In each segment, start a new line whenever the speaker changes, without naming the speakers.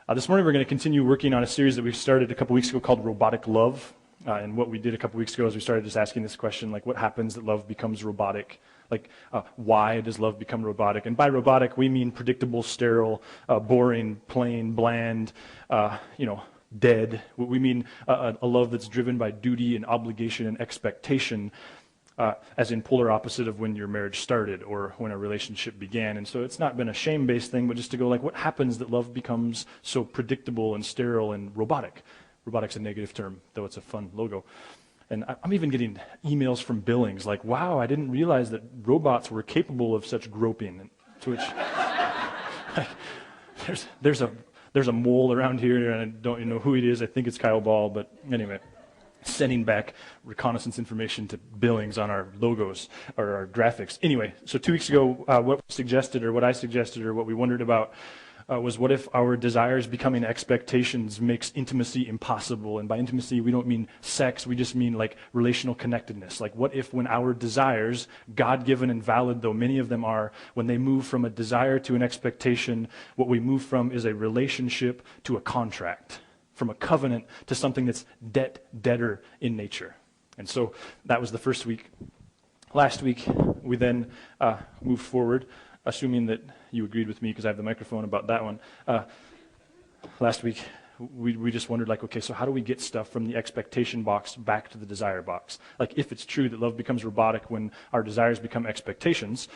This morning we're going to continue working on a series that we started a couple weeks ago called Robotic Love. And what we did a couple weeks ago is we started just asking this question, like what happens that love becomes robotic? Like why does love become robotic? And by robotic we mean predictable, sterile, boring, plain, bland, dead. We mean a love that's driven by duty and obligation and expectation, as in polar opposite of when your marriage started or when a relationship began. And so it's not been a shame-based thing, but just to go like, what happens that love becomes so predictable and sterile and robotic? Robotic's a negative term, though it's a fun logo. And I'm even getting emails from Billings like, wow, I didn't realize that robots were capable of such groping. And to which, there's a mole around here, and I don't even know who it is. I think it's Kyle Ball, but anyway. Sending back reconnaissance information to Billings on our logos or our graphics. Anyway, so 2 weeks ago, what I suggested or what we wondered about was what if our desires becoming expectations makes intimacy impossible? And by intimacy, we don't mean sex, we just mean like relational connectedness. Like what if when our desires, God-given and valid though many of them are, when they move from a desire to an expectation, what we move from is a relationship to a contract. From a covenant to something that's debtor in nature. And so that was the first week. Last week, we then moved forward, assuming that you agreed with me because I have the microphone about that one. Last week, we just wondered, like, okay, so how do we get stuff from the expectation box back to the desire box? Like, if it's true that love becomes robotic when our desires become expectations,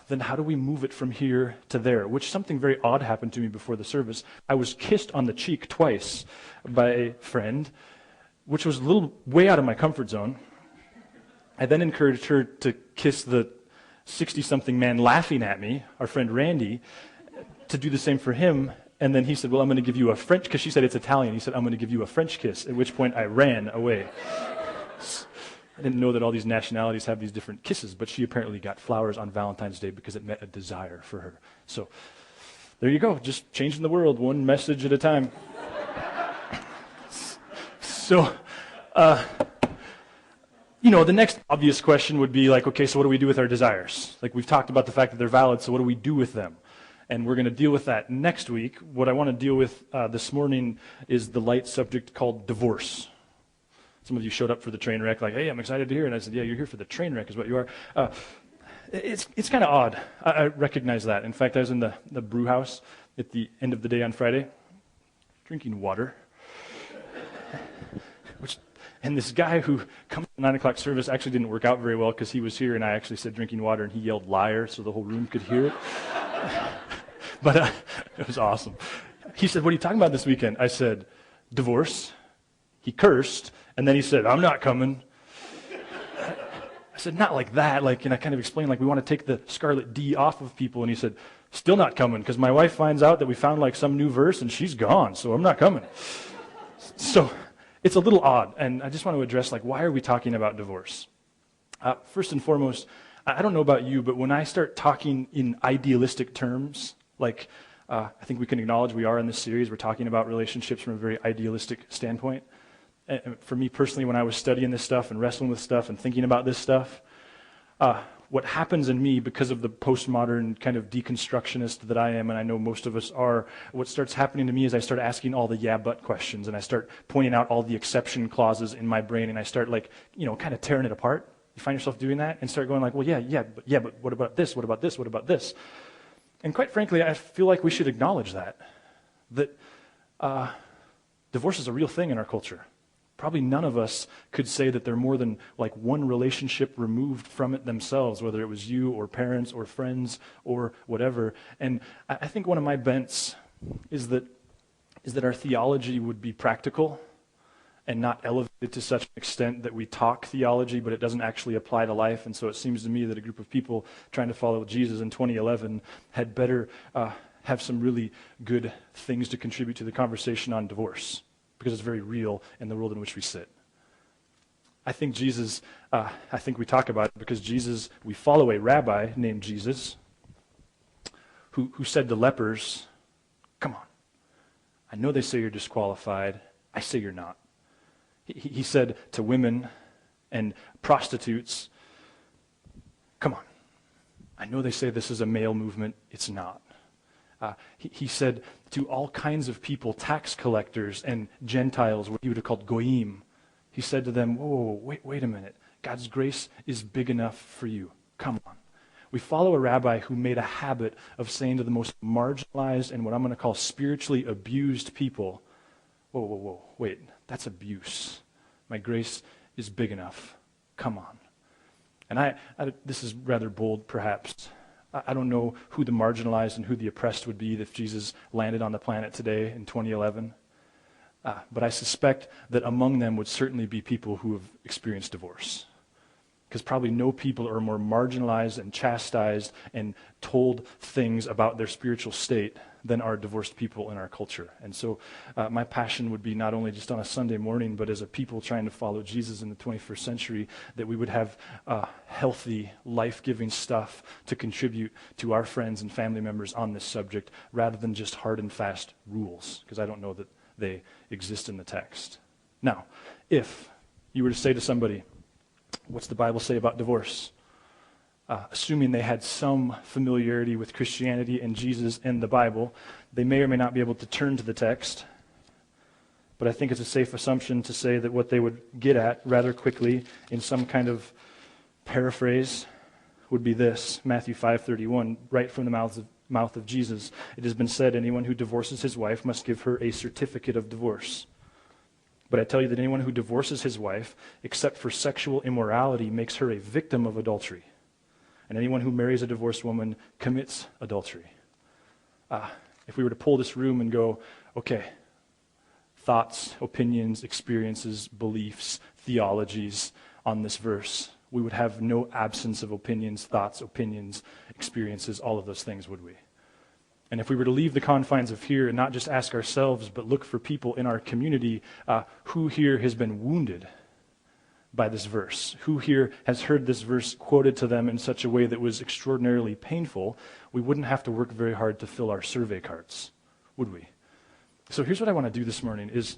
then how do we move it from here to there? Which something very odd happened to me before the service. I was kissed on the cheek twice by a friend, which was a little way out of my comfort zone. I then encouraged her to kiss the 60-something man laughing at me, our friend Randy, to do the same for him. And then he said, well, I'm going to give you a French, because she said it's Italian. He said, I'm going to give you a French kiss, at which point I ran away. I didn't know that all these nationalities have these different kisses, but she apparently got flowers on Valentine's Day because it met a desire for her. So there you go, just changing the world one message at a time. So, the next obvious question would be like, okay, so what do we do with our desires? Like we've talked about the fact that they're valid, so what do we do with them? And we're going to deal with that next week. What I want to deal with this morning is the light subject called divorce. Some of you showed up for the train wreck like, hey, I'm excited to hear. And I said, yeah, you're here for the train wreck is what you are. It's kind of odd. I recognize that. In fact, I was in the brew house at the end of the day on Friday, drinking water. And this guy who comes to the 9 o'clock service actually didn't work out very well because he was here and I actually said drinking water and he yelled liar so the whole room could hear it. But it was awesome. He said, what are you talking about this weekend? I said, divorce. He cursed, and then he said, I'm not coming. I said, not like that. And I kind of explained, we want to take the scarlet D off of people. And he said, still not coming, because my wife finds out that we found some new verse, and she's gone, so I'm not coming. So it's a little odd, and I just want to address, why are we talking about divorce? First and foremost, I don't know about you, but when I start talking in idealistic terms, I think we can acknowledge we are in this series, we're talking about relationships from a very idealistic standpoint. And for me personally, when I was studying this stuff and wrestling with stuff and thinking about this stuff, what happens in me because of the postmodern kind of deconstructionist that I am, and I know most of us are, what starts happening to me is I start asking all the yeah, but questions, and I start pointing out all the exception clauses in my brain, and I start kind of tearing it apart. You find yourself doing that and start going well, but what about this? What about this? What about this? And quite frankly, I feel like we should acknowledge that divorce is a real thing in our culture. Probably none of us could say that they're more than one relationship removed from it themselves, whether it was you or parents or friends or whatever. And I think one of my bents is that our theology would be practical and not elevated to such an extent that we talk theology, but it doesn't actually apply to life. And so it seems to me that a group of people trying to follow Jesus in 2011 had better have some really good things to contribute to the conversation on divorce, because it's very real in the world in which we sit. I think we talk about it because we follow a rabbi named Jesus who said to lepers, come on, I know they say you're disqualified, I say you're not. He said to women and prostitutes, come on, I know they say this is a male movement, it's not. He said to all kinds of people, tax collectors and Gentiles, what he would have called goyim, he said to them, whoa, wait a minute. God's grace is big enough for you. Come on. We follow a rabbi who made a habit of saying to the most marginalized and what I'm going to call spiritually abused people, whoa, wait, that's abuse. My grace is big enough. Come on. And this is rather bold, perhaps. I don't know who the marginalized and who the oppressed would be if Jesus landed on the planet today in 2011. But I suspect that among them would certainly be people who have experienced divorce. Because probably no people are more marginalized and chastised and told things about their spiritual state than are divorced people in our culture. And so my passion would be not only just on a Sunday morning, but as a people trying to follow Jesus in the 21st century, that we would have healthy, life-giving stuff to contribute to our friends and family members on this subject, rather than just hard and fast rules, because I don't know that they exist in the text. Now, if you were to say to somebody, what's the Bible say about divorce? Assuming they had some familiarity with Christianity and Jesus and the Bible, they may or may not be able to turn to the text. But I think it's a safe assumption to say that what they would get at rather quickly in some kind of paraphrase would be this, Matthew 5:31, right from the mouth of Jesus. It has been said, anyone who divorces his wife must give her a certificate of divorce. But I tell you that anyone who divorces his wife, except for sexual immorality, makes her a victim of adultery. And anyone who marries a divorced woman commits adultery. If we were to pull this room and go, okay, thoughts, opinions, experiences, beliefs, theologies on this verse, we would have no absence of opinions, thoughts, experiences, all of those things, would we? And if we were to leave the confines of here and not just ask ourselves, but look for people in our community, who here has been wounded by this verse? Who here has heard this verse quoted to them in such a way that was extraordinarily painful? We wouldn't have to work very hard to fill our survey cards, would we? So here's what I want to do this morning is,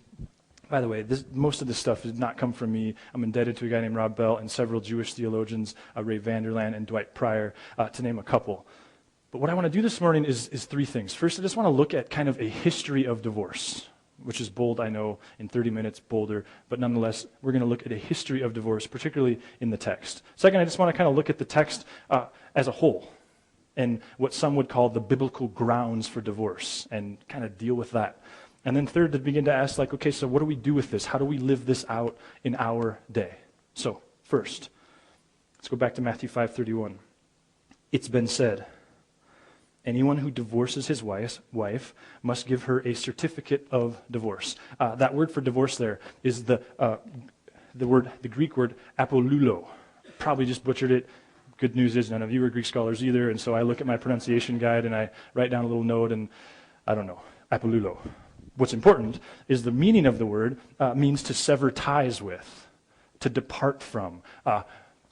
by the way, most of this stuff did not come from me. I'm indebted to a guy named Rob Bell and several Jewish theologians, Ray Vanderlaan and Dwight Pryor, to name a couple. But what I want to do this morning is three things. First, I just want to look at kind of a history of divorce, which is bold, I know, in 30 minutes, bolder, but nonetheless, we're going to look at a history of divorce, particularly in the text. Second, I just want to kind of look at the text as a whole, and what some would call the biblical grounds for divorce, and kind of deal with that. And then third, to begin to ask, like, okay, so what do we do with this? How do we live this out in our day? So, first, let's go back to Matthew 5:31. It's been said, anyone who divorces his wife must give her a certificate of divorce. That word for divorce there is the Greek word apolulo. Probably just butchered it. Good news is none of you are Greek scholars either, and so I look at my pronunciation guide and I write down a little note and I don't know, apolulo. What's important is the meaning of the word means to sever ties with, to depart from,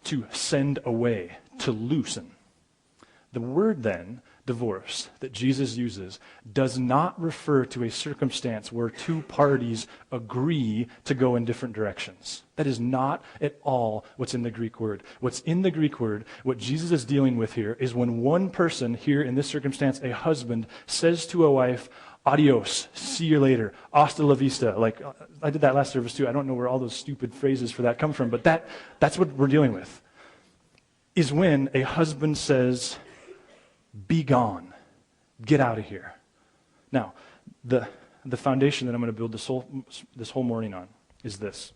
to send away, to loosen. The word then, divorce, that Jesus uses does not refer to a circumstance where two parties agree to go in different directions. That is not at all what's in the Greek word. What's in the Greek word, what Jesus is dealing with here, is when one person, here in this circumstance, a husband, says to a wife, adios, see you later, hasta la vista. Like, I did that last service too. I don't know where all those stupid phrases for that come from, but that's what we're dealing with, is when a husband says, be gone. Get out of here. Now, the foundation that I'm going to build this whole morning on is this.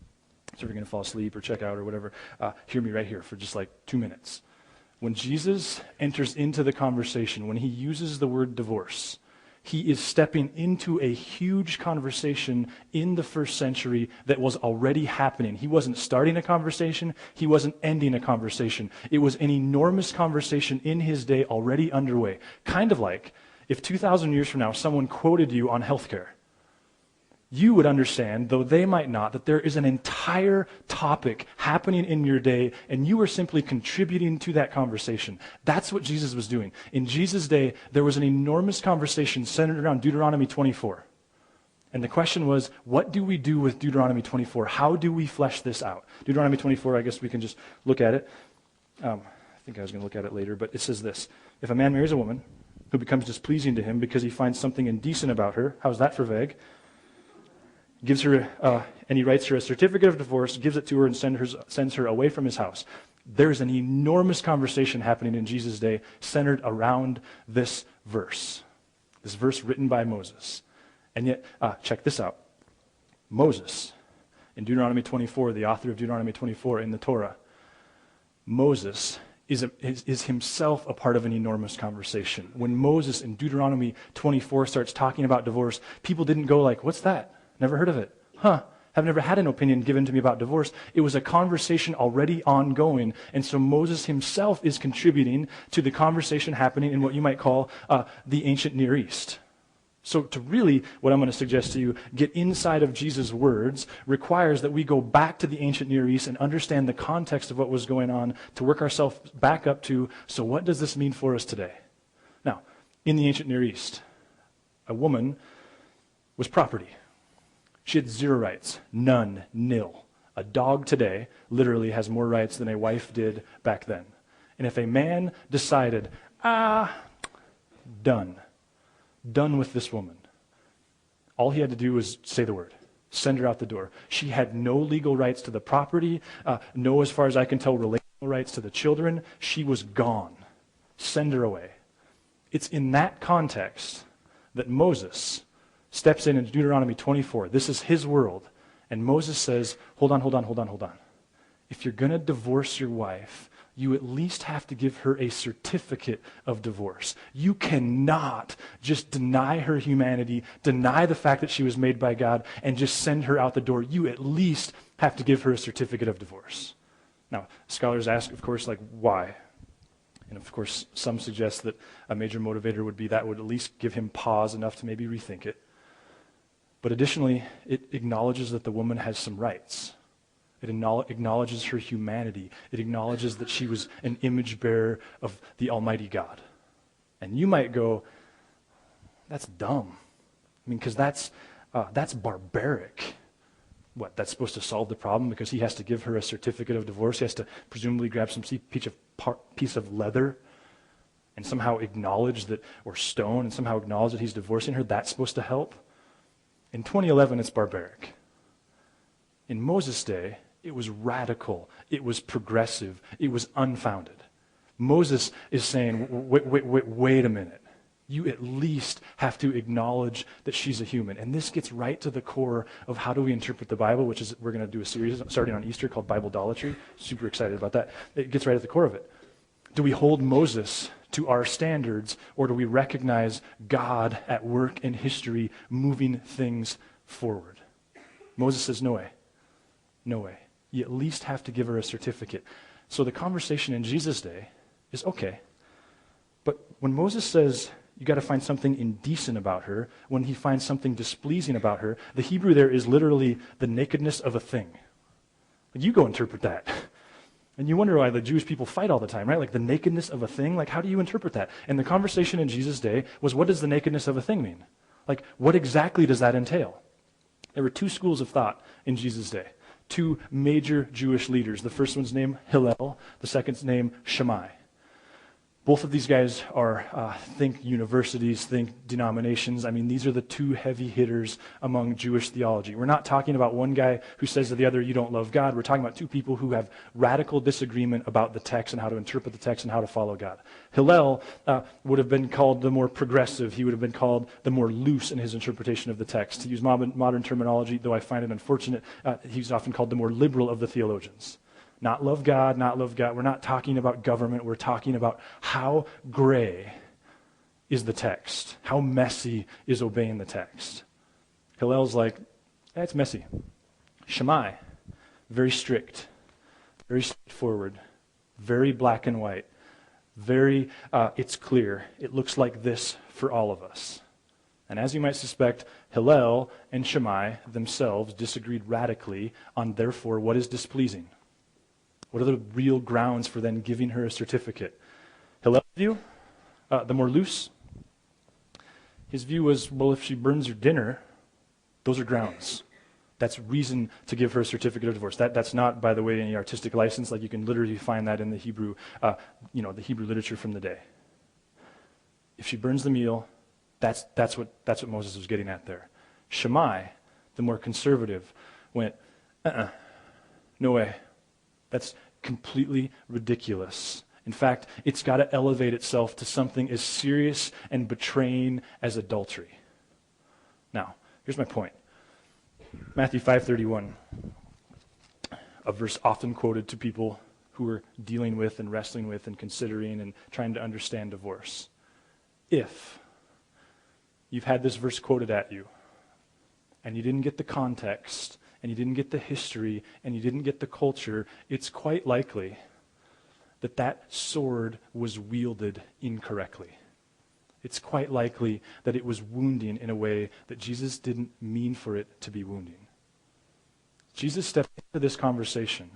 So if you're going to fall asleep or check out or whatever, hear me right here for just like 2 minutes. When Jesus enters into the conversation, when he uses the word divorce, he is stepping into a huge conversation in the first century that was already happening. He wasn't starting a conversation. He wasn't ending a conversation. It was an enormous conversation in his day already underway. Kind of like if 2,000 years from now someone quoted you on healthcare. You would understand, though they might not, that there is an entire topic happening in your day, and you are simply contributing to that conversation. That's what Jesus was doing. In Jesus' day, there was an enormous conversation centered around Deuteronomy 24. And the question was, what do we do with Deuteronomy 24? How do we flesh this out? Deuteronomy 24, I guess we can just look at it. I think I was going to look at it later, but it says this. If a man marries a woman, who becomes displeasing to him because he finds something indecent about her. How's that for vague? Gives her, and he writes her a certificate of divorce, gives it to her, and sends her away from his house. There's an enormous conversation happening in Jesus' day centered around this verse written by Moses. And yet, check this out. Moses, in Deuteronomy 24, the author of Deuteronomy 24 in the Torah, Moses is himself a part of an enormous conversation. When Moses in Deuteronomy 24 starts talking about divorce, people didn't go like, what's that? Never heard of it. Huh. I've never had an opinion given to me about divorce. It was a conversation already ongoing. And so Moses himself is contributing to the conversation happening in what you might call the ancient Near East. So to really, what I'm going to suggest to you, get inside of Jesus' words requires that we go back to the ancient Near East and understand the context of what was going on to work ourselves back up to, so what does this mean for us today? Now, in the ancient Near East, a woman was property. She had zero rights, none, nil. A dog today literally has more rights than a wife did back then. And if a man decided, done with this woman, all he had to do was say the word, send her out the door. She had no legal rights to the property, no, as far as I can tell, relational rights to the children. She was gone. Send her away. It's in that context that Moses steps in Deuteronomy 24. This is his world. And Moses says, hold on. If you're going to divorce your wife, you at least have to give her a certificate of divorce. You cannot just deny her humanity, deny the fact that she was made by God, and just send her out the door. You at least have to give her a certificate of divorce. Now, scholars ask, of course, like, why? And of course, some suggest that a major motivator would be that would at least give him pause enough to maybe rethink it. But additionally, it acknowledges that the woman has some rights. It acknowledges her humanity. It acknowledges that she was an image bearer of the Almighty God. And you might go, that's dumb. I mean, because that's barbaric. What, that's supposed to solve the problem because he has to give her a certificate of divorce? He has to presumably grab some piece of leather and somehow acknowledge that, or stone, and somehow acknowledge that he's divorcing her? That's supposed to help? In 2011, it's barbaric. In Moses' day, it was radical, it was progressive, it was unfounded. Moses is saying, wait a minute. You at least have to acknowledge that she's a human. And this gets right to the core of how do we interpret the Bible, which is, we're going to do a series starting on Easter called Bibledolatry. Super excited about that. It gets right at the core of it. Do we hold Moses to our standards, or do we recognize God at work in history moving things forward? Moses says, no way. No way. You at least have to give her a certificate. So the conversation in Jesus' day is okay. But when Moses says you got to find something indecent about her, when he finds something displeasing about her, the Hebrew there is literally the nakedness of a thing. You go interpret that. And you wonder why the Jewish people fight all the time, right? Like the nakedness of a thing, like how do you interpret that? And the conversation in Jesus' day was, what does the nakedness of a thing mean? Like what exactly does that entail? There were two schools of thought in Jesus' day. Two major Jewish leaders. The first one's named Hillel, the second's named Shammai. Both of these guys are, think universities, think denominations. I mean, these are the two heavy hitters among Jewish theology. We're not talking about one guy who says to the other, you don't love God. We're talking about two people who have radical disagreement about the text and how to interpret the text and how to follow God. Hillel would have been called the more progressive. He would have been called the more loose in his interpretation of the text. To use modern terminology, though I find it unfortunate, he's often called the more liberal of the theologians. Not love God, not love God. We're not talking about government. We're talking about how gray is the text. How messy is obeying the text. Hillel's like, it's messy. Shammai, very strict, very straightforward, very black and white, very, it's clear. It looks like this for all of us. And as you might suspect, Hillel and Shammai themselves disagreed radically on, therefore, what is displeasing. What are the real grounds for then giving her a certificate? Hillel's view, the more loose, his view was, well, if she burns your dinner, those are grounds. That's reason to give her a certificate of divorce. That's not, by the way, any artistic license. Like you can literally find that in the Hebrew, the Hebrew literature from the day. If she burns the meal, that's what Moses was getting at there. Shammai, the more conservative, went, no way. That's completely ridiculous. In fact, it's got to elevate itself to something as serious and betraying as adultery. Now, here's my point. Matthew 5:31, a verse often quoted to people who are dealing with and wrestling with and considering and trying to understand divorce. If you've had this verse quoted at you, and you didn't get the context, and you didn't get the history, and you didn't get the culture, it's quite likely that that sword was wielded incorrectly. It's quite likely that it was wounding in a way that Jesus didn't mean for it to be wounding. Jesus stepped into this conversation,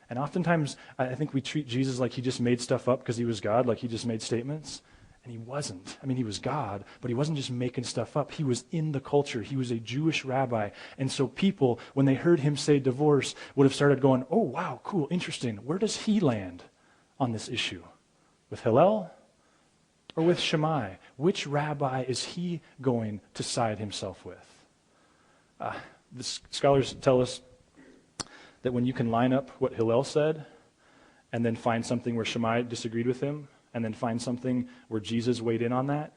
and oftentimes I think we treat Jesus like he just made stuff up because he was God, like he just made statements. And he wasn't. I mean, he was God, but he wasn't just making stuff up. He was in the culture. He was a Jewish rabbi. And so people, when they heard him say divorce, would have started going, oh, wow, cool, interesting. Where does he land on this issue? With Hillel or with Shammai? Which rabbi is he going to side himself with? The scholars tell us that when you can line up what Hillel said and then find something where Shammai disagreed with him, and then find something where Jesus weighed in on that,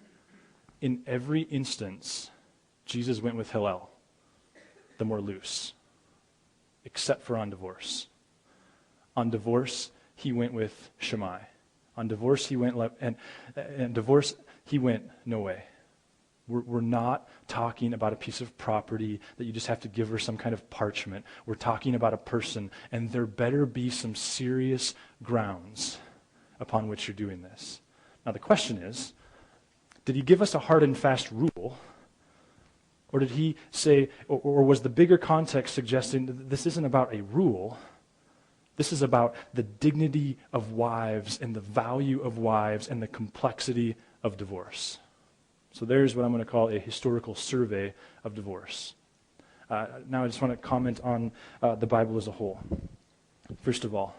in every instance, Jesus went with Hillel, the more loose, except for on divorce. On divorce, he went with Shammai. On divorce, he went, no way. We're not talking about a piece of property that you just have to give her some kind of parchment. We're talking about a person, and there better be some serious grounds upon which you're doing this. Now the question is, did he give us a hard and fast rule? Or did he say, or was the bigger context suggesting that this isn't about a rule, this is about the dignity of wives and the value of wives and the complexity of divorce? So there's what I'm going to call a historical survey of divorce. Now I just want to comment on the Bible as a whole. First of all,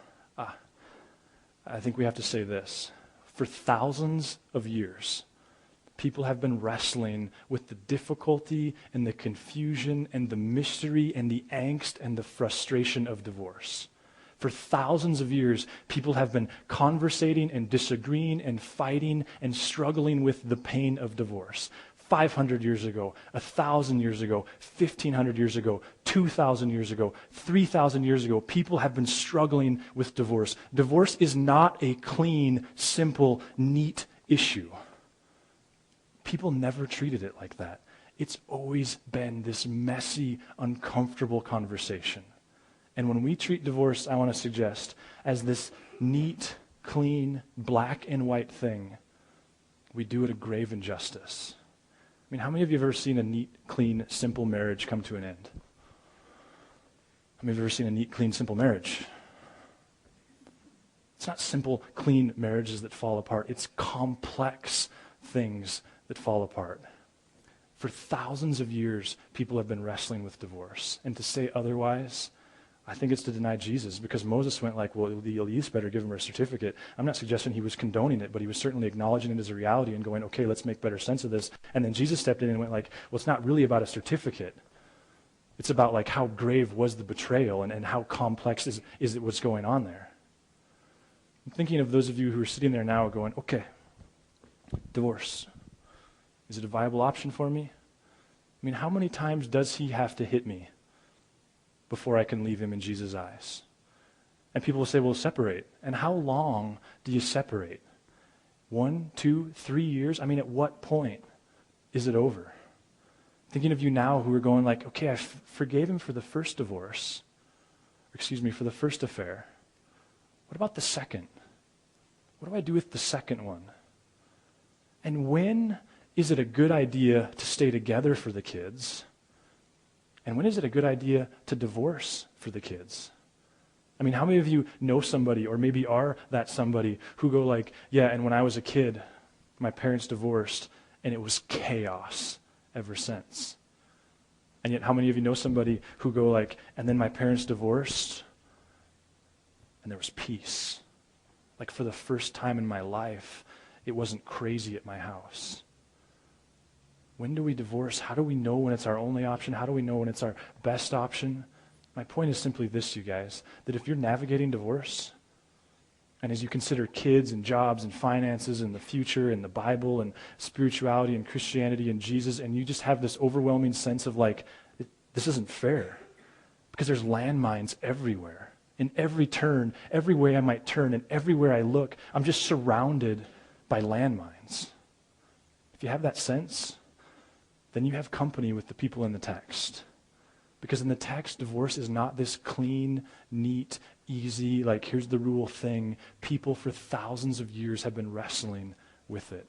I think we have to say this. For thousands of years, people have been wrestling with the difficulty and the confusion and the mystery and the angst and the frustration of divorce. For thousands of years, people have been conversating and disagreeing and fighting and struggling with the pain of divorce. 500 years ago, 1,000 years ago, 1,500 years ago, 2,000 years ago, 3,000 years ago, people have been struggling with divorce. Divorce is not a clean, simple, neat issue. People never treated it like that. It's always been this messy, uncomfortable conversation. And when we treat divorce, I want to suggest, as this neat, clean, black and white thing, we do it a grave injustice. I mean, how many of you have ever seen a neat, clean, simple marriage come to an end? How many of you have ever seen a neat, clean, simple marriage? It's not simple, clean marriages that fall apart. It's complex things that fall apart. For thousands of years, people have been wrestling with divorce. And to say otherwise, I think it's to deny Jesus, because Moses went like, well, the elites better give him a certificate. I'm not suggesting he was condoning it, but he was certainly acknowledging it as a reality and going, okay, let's make better sense of this. And then Jesus stepped in and went like, well, it's not really about a certificate. It's about like how grave was the betrayal and how complex is it what's going on there. I'm thinking of those of you who are sitting there now going, okay, divorce. Is it a viable option for me? I mean, how many times does he have to hit me before I can leave him in Jesus' eyes? And people will say, well, separate. And how long do you separate? 1, 2, 3 years? I mean, at what point is it over? Thinking of you now who are going like, okay, I forgave him for the first divorce, for the first affair. What about the second? What do I do with the second one? And when is it a good idea to stay together for the kids? And when is it a good idea to divorce for the kids? I mean, how many of you know somebody, or maybe are that somebody, who go like, yeah, and when I was a kid, my parents divorced, and it was chaos ever since? And yet, how many of you know somebody who go like, and then my parents divorced, and there was peace? Like for the first time in my life, it wasn't crazy at my house. When do we divorce? How do we know when it's our only option? How do we know when it's our best option? My point is simply this, you guys, that if you're navigating divorce, and as you consider kids and jobs and finances and the future and the Bible and spirituality and Christianity and Jesus, and you just have this overwhelming sense of like, this isn't fair, because there's landmines everywhere. In every turn, every way I might turn, and everywhere I look, I'm just surrounded by landmines. If you have that sense, then you have company with the people in the text. Because in the text, divorce is not this clean, neat, easy, like here's the rule thing. People for thousands of years have been wrestling with it.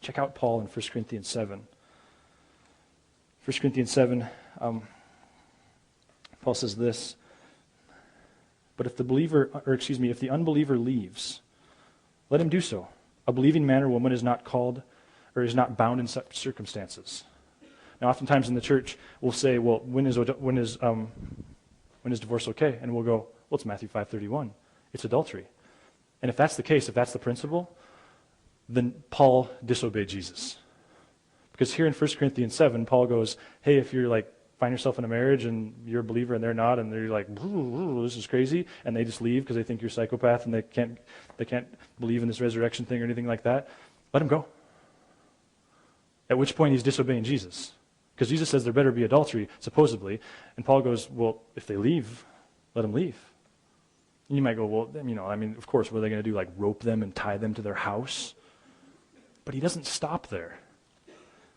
Check out Paul in 1 Corinthians 7. 1 Corinthians 7, Paul says this, but if the unbeliever leaves, let him do so. A believing man or woman is not called, or is not bound in such circumstances. Now, oftentimes in the church, we'll say, well, when is divorce okay? And we'll go, well, it's Matthew 5:31. It's adultery. And if that's the case, if that's the principle, then Paul disobeyed Jesus. Because here in 1 Corinthians 7, Paul goes, hey, if you're like, find yourself in a marriage and you're a believer and they're not, and they're like, this is crazy, and they just leave because they think you're a psychopath and they can't believe in this resurrection thing or anything like that, let them go. At which point he's disobeying Jesus. Because Jesus says there better be adultery, supposedly. And Paul goes, well, if they leave, let them leave. And you might go, well, of course, what are they going to do, like rope them and tie them to their house? But he doesn't stop there.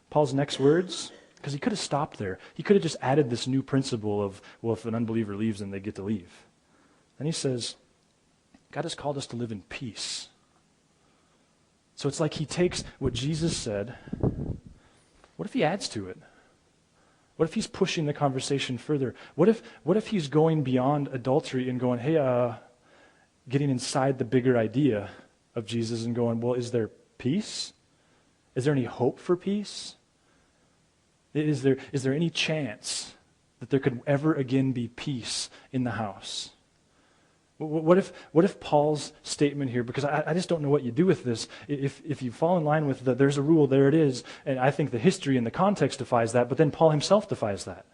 Paul's next words, because he could have stopped there. He could have just added this new principle of, well, if an unbeliever leaves, then they get to leave. Then he says, God has called us to live in peace. So it's like he takes what Jesus said. What if he adds to it? What if he's pushing the conversation further? What if he's going beyond adultery and going, hey, getting inside the bigger idea of Jesus and going, well, is there peace? Is there any hope for peace? Is there any chance that there could ever again be peace in the house? What if Paul's statement here, because I just don't know what you do with this, if you fall in line with there's a rule, there it is, and I think the history and the context defies that, but then Paul himself defies that.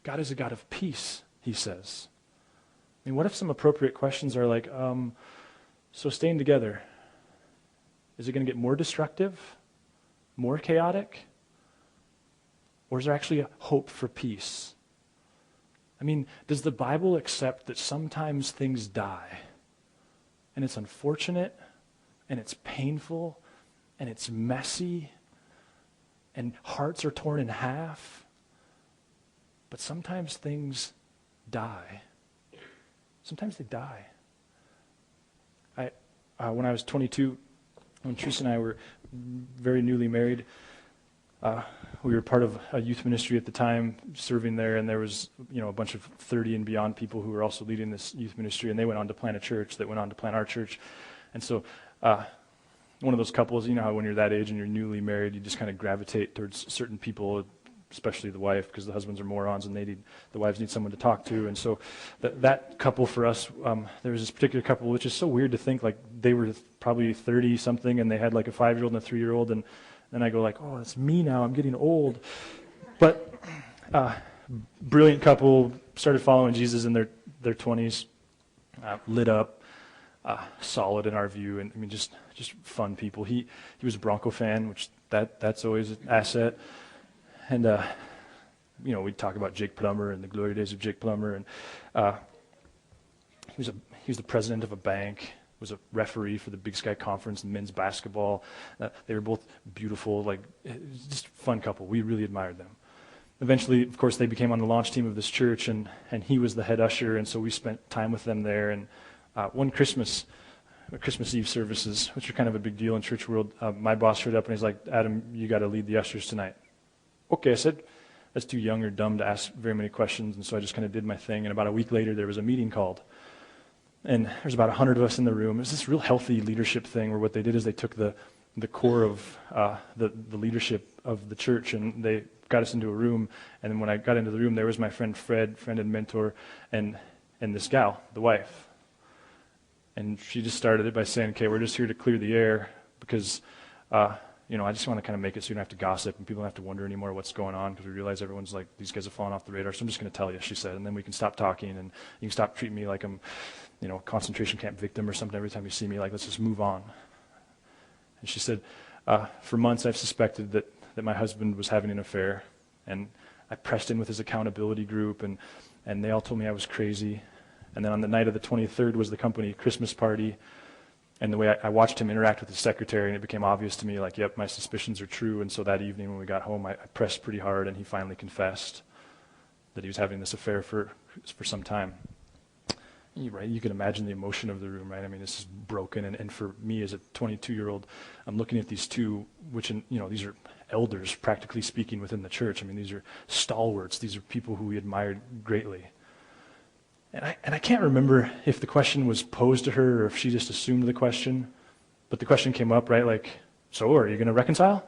God is a God of peace, he says. I mean, what if some appropriate questions are like, so staying together, is it going to get more destructive, more chaotic, or is there actually a hope for peace? I mean, does the Bible accept that sometimes things die? And it's unfortunate, and it's painful, and it's messy, and hearts are torn in half. But sometimes things die. Sometimes they die. When I was 22, when Teresa and I were very newly married, we were part of a youth ministry at the time, serving there, and there was, a bunch of 30 and beyond people who were also leading this youth ministry, and they went on to plant a church that went on to plant our church. And so one of those couples, how when you're that age and you're newly married, you just kind of gravitate towards certain people, especially the wife, because the husbands are morons and the wives need someone to talk to. And so that couple for us, there was this particular couple, which is so weird to think, like they were probably 30-something, and they had like a 5-year-old and a 3-year-old, and then I go like, oh, it's me now, I'm getting old. But brilliant couple, started following Jesus in their 20s, lit up, solid in our view, and I mean just fun people. He was a Bronco fan, which that's always an asset. And we'd talk about Jake Plummer and the glory days of Jake Plummer, and he was the president of a bank. Was a referee for the Big Sky Conference and men's basketball. They were both beautiful, just fun couple. We really admired them. Eventually, of course, they became on the launch team of this church, and he was the head usher, and so we spent time with them there. And one Christmas Eve services, which are kind of a big deal in church world, my boss showed up and he's like, Adam, you got to lead the ushers tonight. Okay, I said, that's too young or dumb to ask very many questions, and so I just kind of did my thing. And about a week later, there was a meeting called. And there's about 100 of us in the room. It was this real healthy leadership thing where what they did is they took the core of the leadership of the church, and they got us into a room. And then when I got into the room, there was my friend Fred, friend and mentor, and this gal, the wife. And she just started it by saying, okay, we're just here to clear the air because, I just want to kind of make it so you don't have to gossip and people don't have to wonder anymore what's going on because we realize everyone's like, these guys have fallen off the radar, so I'm just going to tell you, she said, and then we can stop talking and you can stop treating me like I'm, a concentration camp victim or something every time you see me, like, let's just move on. And she said, for months I've suspected that my husband was having an affair, and I pressed in with his accountability group, and they all told me I was crazy. And then on the night of the 23rd was the company Christmas party, and the way I watched him interact with his secretary, and it became obvious to me, like, yep, my suspicions are true. And so that evening when we got home, I pressed pretty hard, and he finally confessed that he was having this affair for some time. Right, you can imagine the emotion of the room, right? I mean, this is broken, and for me as a 22-year-old, I'm looking at these two, which, these are elders, practically speaking, within the church. I mean, these are stalwarts. These are people who we admired greatly. And I can't remember if the question was posed to her or if she just assumed the question, but the question came up, right? Like, so are you going to reconcile?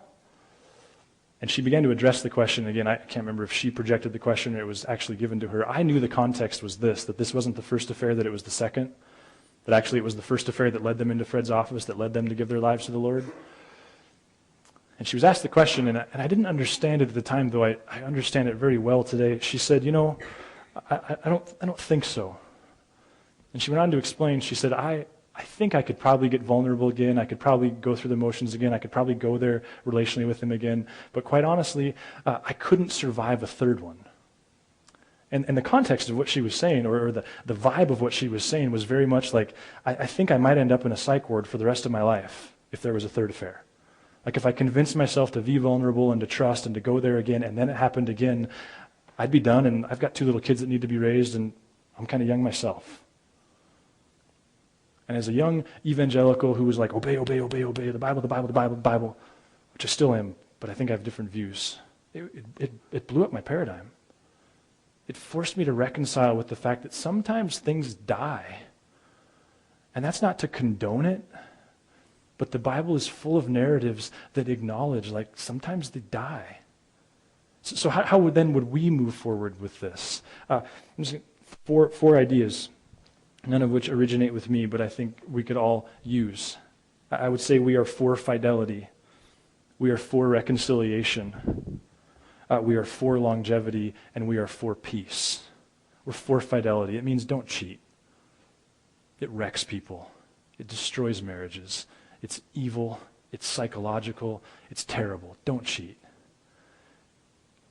And she began to address the question. Again, I can't remember if she projected the question or it was actually given to her. I knew the context was that this wasn't the first affair, that it was the second, that actually it was the first affair that led them into Fred's office, that led them to give their lives to the Lord. And she was asked the question, and I didn't understand it at the time, though I understand it very well today. She said, I don't think so. And she went on to explain, she said, I think I could probably get vulnerable again. I could probably go through the motions again. I could probably go there relationally with him again. But quite honestly, I couldn't survive a third one. And the context of what she was saying, or the vibe of what she was saying, was very much like, I think I might end up in a psych ward for the rest of my life if there was a third affair. Like, if I convinced myself to be vulnerable and to trust and to go there again, and then it happened again, I'd be done, and I've got 2 little kids that need to be raised, and I'm kind of young myself. And as a young evangelical who was like, obey, obey, obey, obey, the Bible, the Bible, the Bible, the Bible, which I still am, but I think I have different views, it blew up my paradigm. It forced me to reconcile with the fact that sometimes things die. And that's not to condone it, but the Bible is full of narratives that acknowledge, like, sometimes they die. So how would we move forward with this? I'm just four ideas, none of which originate with me, but I think we could all use. I would say we are for fidelity. We are for reconciliation. We are for longevity, and we are for peace. We're for fidelity. It means don't cheat. It wrecks people. It destroys marriages. It's evil. It's psychological. It's terrible. Don't cheat.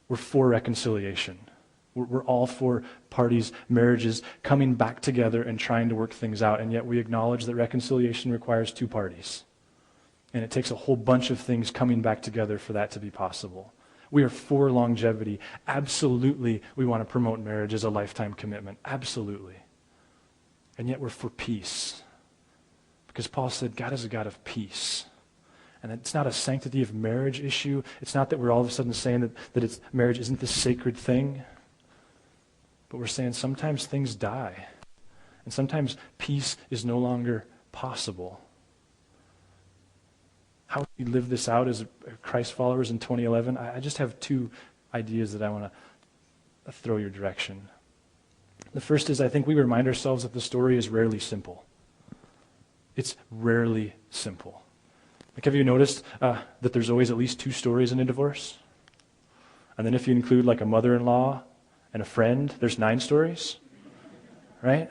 We're for reconciliation. We're all for parties, marriages, coming back together and trying to work things out, and yet we acknowledge that reconciliation requires 2 parties. And it takes a whole bunch of things coming back together for that to be possible. We are for longevity. Absolutely, we want to promote marriage as a lifetime commitment. Absolutely. And yet we're for peace. Because Paul said God is a God of peace. And it's not a sanctity of marriage issue. It's not that we're all of a sudden saying that marriage isn't this sacred thing. But we're saying sometimes things die. And sometimes peace is no longer possible. How do we live this out as Christ followers in 2011? I just have 2 ideas that I want to throw your direction. The first is, I think we remind ourselves that the story is rarely simple. It's rarely simple. Like, have you noticed that there's always at least 2 stories in a divorce? And then if you include like a mother-in-law and a friend, there's 9 stories, right?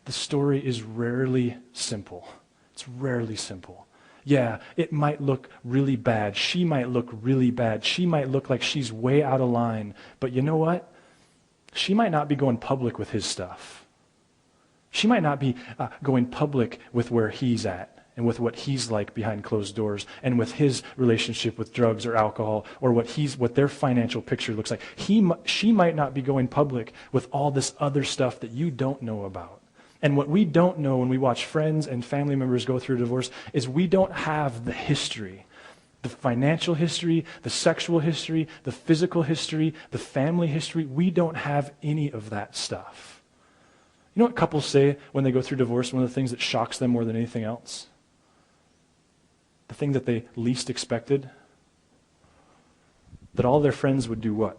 The story is rarely simple. It's rarely simple. Yeah, it might look really bad. She might look really bad. She might look like she's way out of line. But you know what? She might not be going public with his stuff. She might not be going public with where he's at and with what he's like behind closed doors and with his relationship with drugs or alcohol or what their financial picture looks like. She might not be going public with all this other stuff that you don't know about. And what we don't know when we watch friends and family members go through a divorce is we don't have the history, the financial history, the sexual history, the physical history, the family history. We don't have any of that stuff. You know what couples say when they go through divorce? One of the things that shocks them more than anything else? The thing that they least expected? That all their friends would do what?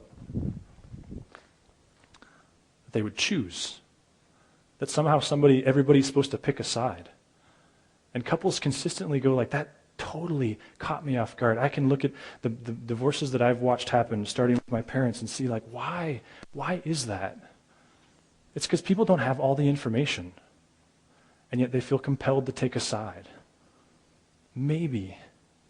That they would choose. that somehow everybody's supposed to pick a side. And couples consistently go like, that totally caught me off guard. I can look at the divorces that I've watched happen, starting with my parents, and see like, why is that? It's because people don't have all the information, and yet they feel compelled to take a side. Maybe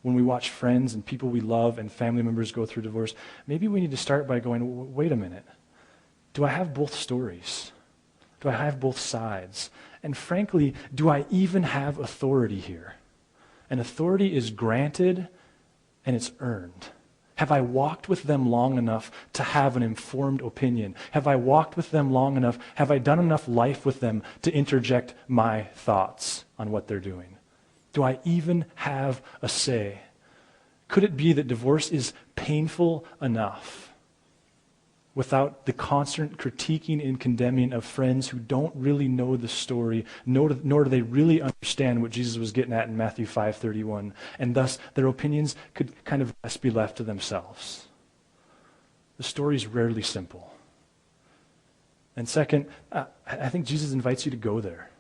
when we watch friends and people we love and family members go through divorce, maybe we need to start by going, wait a minute. Do I have both stories? Do I have both sides? And frankly, do I even have authority here? And authority is granted and it's earned. Have I walked with them long enough to have an informed opinion? Have I walked with them long enough? Have I done enough life with them to interject my thoughts on what they're doing? Do I even have a say? Could it be that divorce is painful enough without the constant critiquing and condemning of friends who don't really know the story, nor do they really understand what Jesus was getting at in Matthew 5:31, and thus their opinions could kind of best be left to themselves? The story is rarely simple. And second, I think Jesus invites you to go there.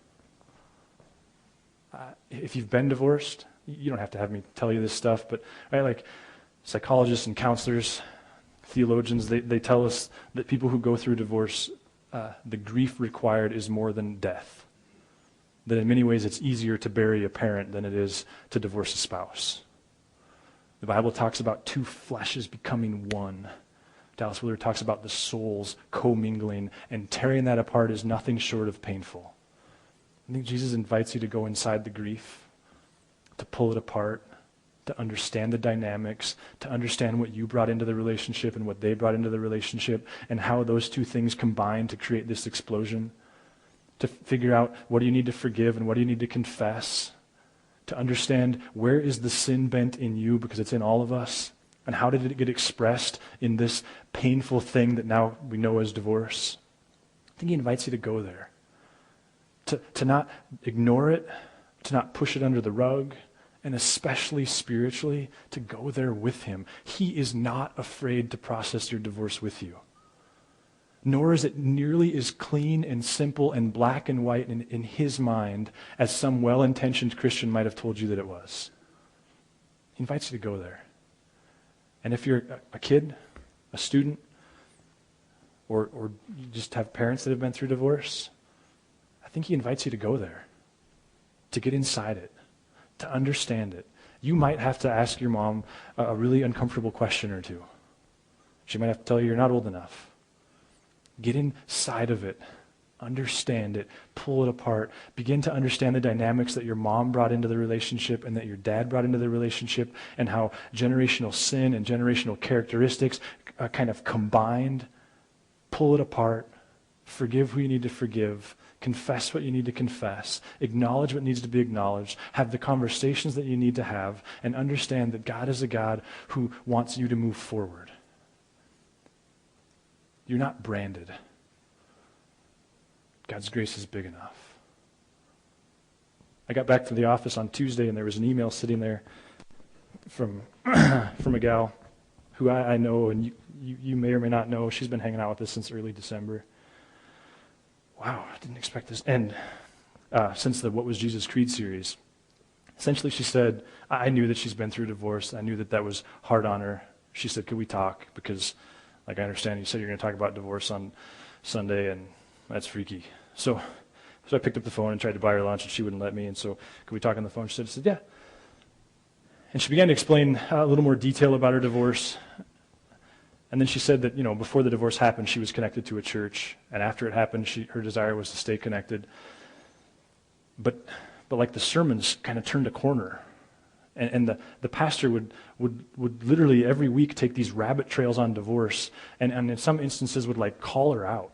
If you've been divorced, you don't have to have me tell you this stuff, but right, like psychologists and counselors, theologians, they tell us that people who go through divorce, the grief required is more than death. That in many ways it's easier to bury a parent than it is to divorce a spouse. The Bible talks about two fleshes becoming one. Dallas Willard talks about the souls commingling, and tearing that apart is nothing short of painful. I think Jesus invites you to go inside the grief, to pull it apart, to understand the dynamics, to understand what you brought into the relationship and what they brought into the relationship, and how those two things combine to create this explosion, to figure out what do you need to forgive and what do you need to confess, to understand where is the sin bent in you, because it's in all of us, and how did it get expressed in this painful thing that now we know as divorce. I think he invites you to go there, to not ignore it, to not push it under the rug, and especially spiritually, to go there with him. He is not afraid to process your divorce with you. Nor is it nearly as clean and simple and black and white in his mind as some well-intentioned Christian might have told you that it was. He invites you to go there. And if you're a kid, a student, or you just have parents that have been through divorce, I think he invites you to go there, to get inside it, to understand it. You might have to ask your mom a really uncomfortable question or two. She might have to tell you you're not old enough. Get inside of it. Understand it. Pull it apart. Begin to understand the dynamics that your mom brought into the relationship and that your dad brought into the relationship, and how generational sin and generational characteristics kind of combined. Pull it apart. Forgive who you need to forgive. Confess what you need to confess. Acknowledge what needs to be acknowledged. Have the conversations that you need to have, and understand that God is a God who wants you to move forward. You're not branded. God's grace is big enough. I got back to the office on Tuesday, and there was an email sitting there from a gal who I know, and you may or may not know. She's been hanging out with us since early December. Wow, I didn't expect this. And since the What Was Jesus Creed series, essentially she said, I knew that she's been through divorce. I knew that was hard on her. She said, could we talk? Because, like, I understand you said you're going to talk about divorce on Sunday, and that's freaky. So I picked up the phone and tried to buy her lunch, and she wouldn't let me. And so, could we talk on the phone? She said, yeah. And she began to explain a little more detail about her divorce. And then she said that, before the divorce happened, she was connected to a church. And after it happened, her desire was to stay connected. But like the sermons kind of turned a corner. And the pastor would literally every week take these rabbit trails on divorce. And in some instances would like call her out.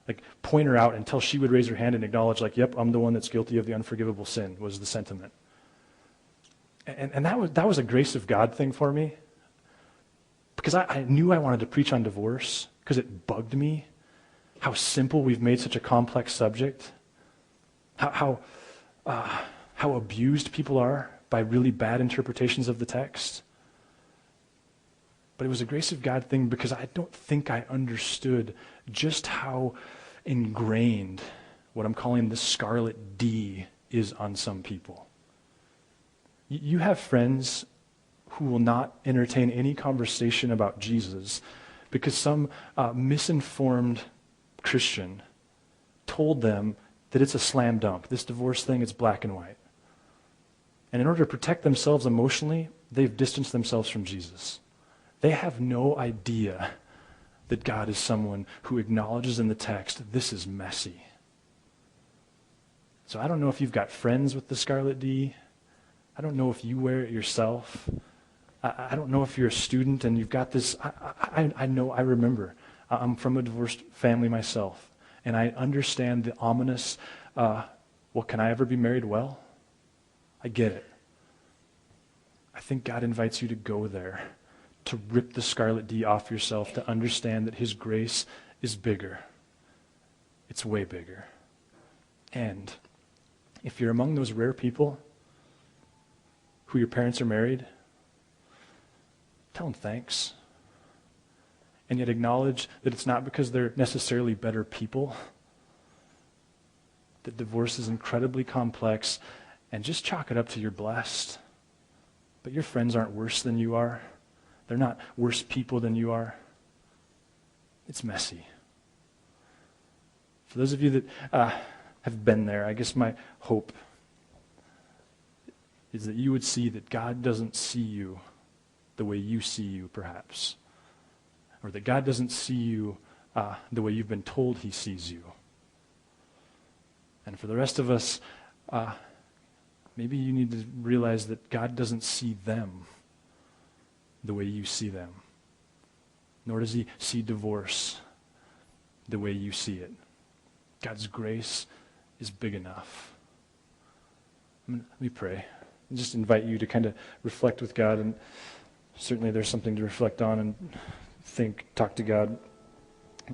Like point her out until she would raise her hand and acknowledge like, yep, I'm the one that's guilty of the unforgivable sin, was the sentiment. And that was a grace of God thing for me. Because I knew I wanted to preach on divorce, because it bugged me how simple we've made such a complex subject, how abused people are by really bad interpretations of the text. But it was a grace of God thing because I don't think I understood just how ingrained what I'm calling the scarlet D is on some people. You have friends who will not entertain any conversation about Jesus because some misinformed Christian told them that it's a slam dunk. This divorce thing, it's black and white. And in order to protect themselves emotionally, they've distanced themselves from Jesus. They have no idea that God is someone who acknowledges in the text, this is messy. So I don't know if you've got friends with the scarlet D. I don't know if you wear it yourself. I don't know if you're a student and you've got this. I know, I remember. I'm from a divorced family myself. And I understand the ominous, well, can I ever be married well? I get it. I think God invites you to go there, to rip the scarlet D off yourself, to understand that his grace is bigger. It's way bigger. And if you're among those rare people who your parents are married, tell them thanks. And yet acknowledge that it's not because they're necessarily better people. That divorce is incredibly complex, and just chalk it up to you're blessed. But your friends aren't worse than you are. They're not worse people than you are. It's messy. For those of you that have been there, I guess my hope is that you would see that God doesn't see you the way you see you, perhaps. Or that God doesn't see you the way you've been told he sees you. And for the rest of us, maybe you need to realize that God doesn't see them the way you see them. Nor does he see divorce the way you see it. God's grace is big enough. Let me pray. I just invite you to kind of reflect with God, and certainly there's something to reflect on and talk to God.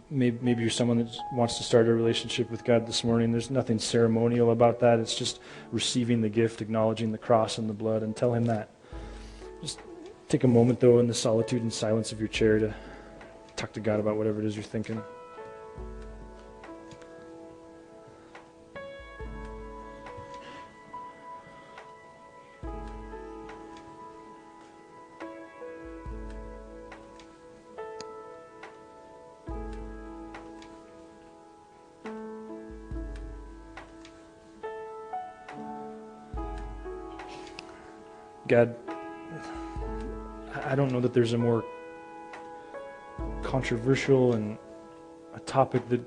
Maybe you're someone that wants to start a relationship with God this morning. There's nothing ceremonial about that. It's just receiving the gift, acknowledging the cross and the blood, and tell him that. Just take a moment, though, in the solitude and silence of your chair to talk to God about whatever it is you're thinking. God, I don't know that there's a more controversial and a topic that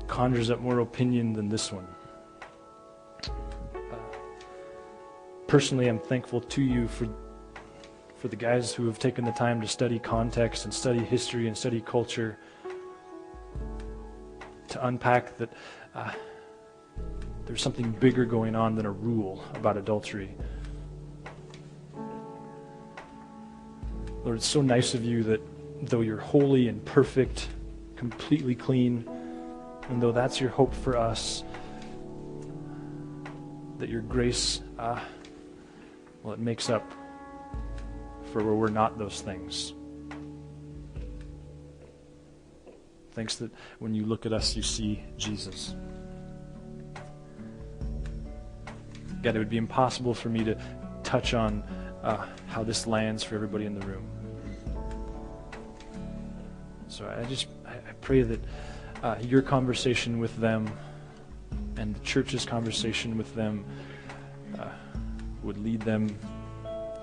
conjures up more opinion than this one. Personally, I'm thankful to you for the guys who have taken the time to study context and study history and study culture, to unpack that there's something bigger going on than a rule about adultery. Lord, it's so nice of you that though you're holy and perfect, completely clean, and though that's your hope for us, that your grace, it makes up for where we're not those things. Thanks that when you look at us, you see Jesus. God, it would be impossible for me to touch on how this lands for everybody in the room. So I pray that your conversation with them and the church's conversation with them would lead them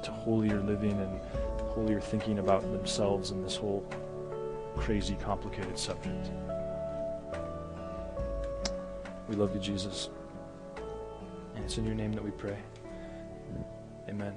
to holier living and holier thinking about themselves and this whole crazy, complicated subject. We love you, Jesus. And it's in your name that we pray. Amen.